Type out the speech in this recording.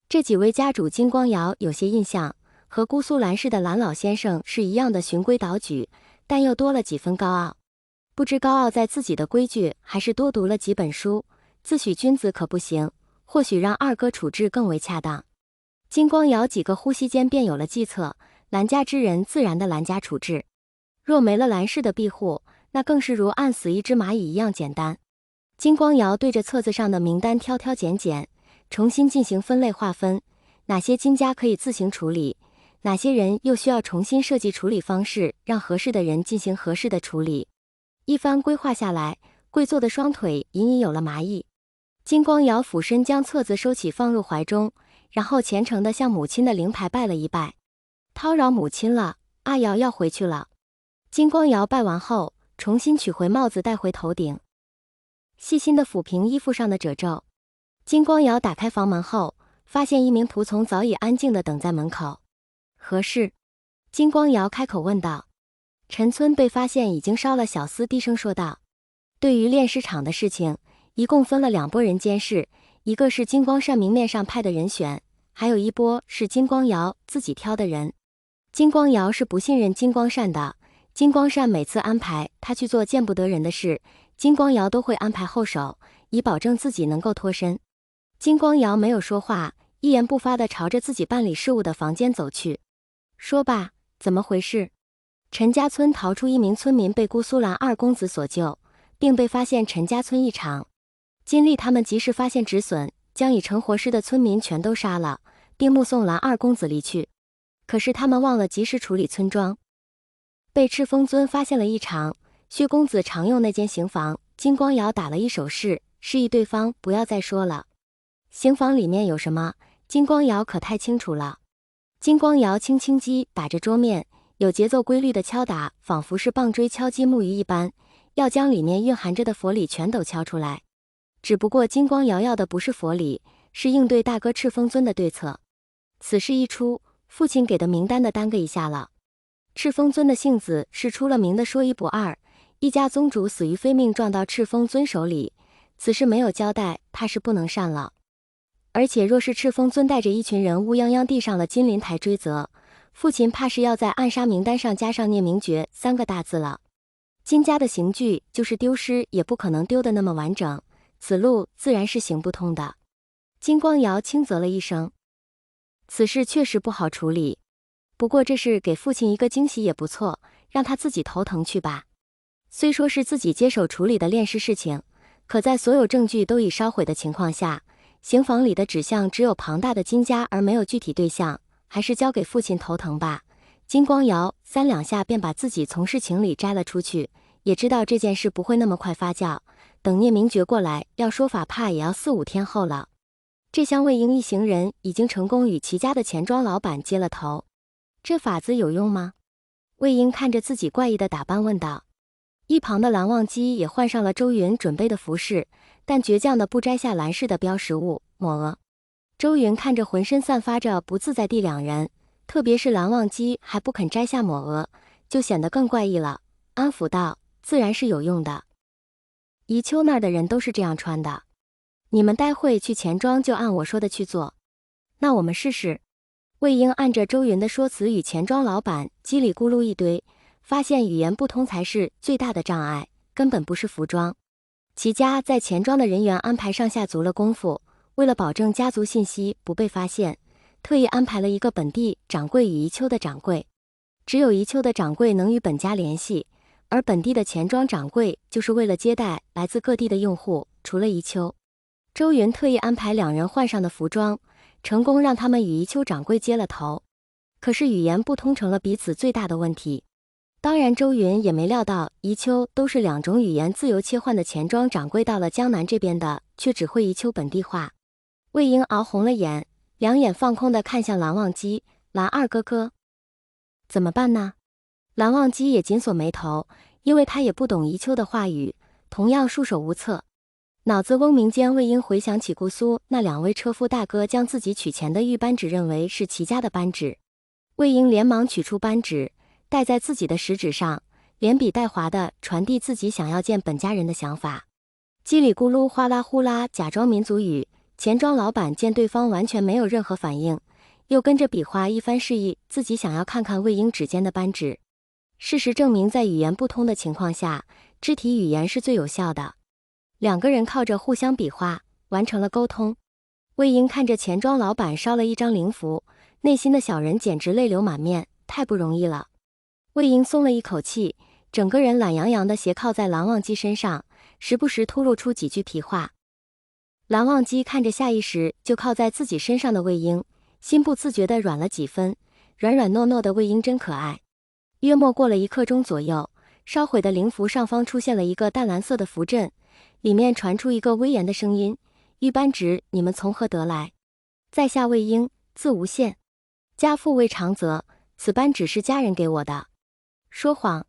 这几位家主金光瑶有些印象，和姑苏蓝氏的蓝老先生是一样的循规蹈矩，但又多了几分高傲。不知高傲在自己的规矩，还是多读了几本书，自诩君子可不行，或许让二哥处置更为恰当。金光瑶几个呼吸间便有了计策，蓝家之人自然的蓝家处置。若没了蓝氏的庇护，那更是如按死一只蚂蚁一样简单。金光瑶对着册子上的名单挑挑拣拣，重新进行分类划分，哪些金家可以自行处理，哪些人又需要重新设计处理方式，让合适的人进行合适的处理。一番规划下来，跪坐的双腿隐隐有了麻意。金光瑶俯身将册子收起放入怀中，然后虔诚地向母亲的灵牌拜了一拜，叨扰母亲了，阿瑶要回去了。金光瑶拜完后，重新取回帽子戴回头顶，细心地抚平衣服上的褶皱。金光瑶打开房门后，发现一名仆从早已安静地等在门口。何事？金光瑶开口问道。陈村被发现已经烧了小厮低声说道。对于炼尸场的事情，一共分了2拨人监视，一个是金光善明面上派的人选，还有一波是金光瑶自己挑的人。金光瑶是不信任金光善的，金光善每次安排他去做见不得人的事，金光瑶都会安排后手，以保证自己能够脱身。金光瑶没有说话，一言不发地朝着自己办理事务的房间走去。说吧，怎么回事？陈家村逃出一名村民被姑苏蓝二公子所救，并被发现陈家村异常。金丽他们及时发现止损，将已成活尸的村民全都杀了，并目送蓝二公子离去。可是他们忘了及时处理村庄，被赤峰尊发现了异常。薛公子常用那间刑房，金光瑶打了一手势，示意对方不要再说了。刑房里面有什么，金光瑶可太清楚了。金光瑶轻轻击打着桌面，有节奏规律的敲打，仿佛是棒槌敲击木鱼一般，要将里面蕴含着的佛理全都敲出来。只不过金光瑶要的不是佛理，是应对大哥赤峰尊的对策。此事一出，父亲给的名单的耽搁一下了。赤峰尊的性子是出了名的说一不二，一家宗主死于非命撞到赤峰尊手里，此事没有交代，怕是不能善了。而且若是赤峰尊带着一群人乌泱泱递上了金陵台追责，父亲怕是要在暗杀名单上加上聂明珏3个大字了。金家的刑具就是丢失也不可能丢得那么完整，此路自然是行不通的。金光瑶轻啧了一声，此事确实不好处理，不过这是给父亲一个惊喜也不错，让他自己头疼去吧。虽说是自己接手处理的炼尸事情，可在所有证据都已烧毁的情况下，刑房里的指向只有庞大的金家而没有具体对象，还是交给父亲头疼吧。金光瑶3两下便把自己从事情里摘了出去，也知道这件事不会那么快发酵，等聂明珏过来要说法怕也要4、5天后了。这厢魏婴一行人已经成功与齐家的钱庄老板接了头，这法子有用吗？魏婴看着自己怪异的打扮问道。一旁的蓝忘机也换上了周云准备的服饰，但倔强的不摘下蓝氏的标识物抹额。周云看着浑身散发着不自在地2人，特别是蓝忘机还不肯摘下抹额，就显得更怪异了，安抚道：自然是有用的，宜秋那儿的人都是这样穿的，你们待会去钱庄就按我说的去做。那我们试试。魏婴按着周云的说辞与钱庄老板叽里咕噜一堆，发现语言不通才是最大的障碍，根本不是服装。齐家在钱庄的人员安排上下足了功夫，为了保证家族信息不被发现，特意安排了一个本地掌柜与宜秋的掌柜。只有宜秋的掌柜能与本家联系，而本地的钱庄掌柜就是为了接待来自各地的用户。除了宜秋，周云特意安排2人换上的服装，成功让他们与宜秋掌柜接了头。可是语言不通成了彼此最大的问题。当然周云也没料到宜秋都是2种语言自由切换的钱庄掌柜，到了江南这边的却只会宜秋本地话。魏婴熬红了眼，2眼放空地看向蓝忘机：蓝二哥哥，怎么办呢？蓝忘机也紧锁眉头，因为他也不懂宜秋的话语，同样束手无策。脑子嗡鸣间，魏婴回想起姑苏那2位车夫大哥将自己取钱的玉扳指认为是齐家的扳指。魏婴连忙取出扳指，戴在自己的食指上，连笔带划地传递自己想要见本家人的想法。叽里咕噜哗啦呼啦，假装民族语，钱庄老板见对方完全没有任何反应，又跟着比划一番示意，自己想要看看魏婴指尖的扳指。事实证明，在语言不通的情况下，肢体语言是最有效的。两个人靠着互相比划，完成了沟通。魏婴看着钱庄老板烧了一张灵符，内心的小人简直泪流满面，太不容易了。魏婴松了一口气，整个人懒洋洋地斜靠在蓝忘机身上，时不时吐露出几句皮话。蓝忘机看着下意识就靠在自己身上的魏婴，心不自觉地软了几分，软软糯糯的魏婴真可爱。约莫过了1刻钟左右，烧毁的灵符上方出现了一个淡蓝色的符阵，里面传出一个威严的声音：玉扳指，你们从何得来？在下魏婴，字无羡，家父魏长泽，此扳指是家人给我的。说谎。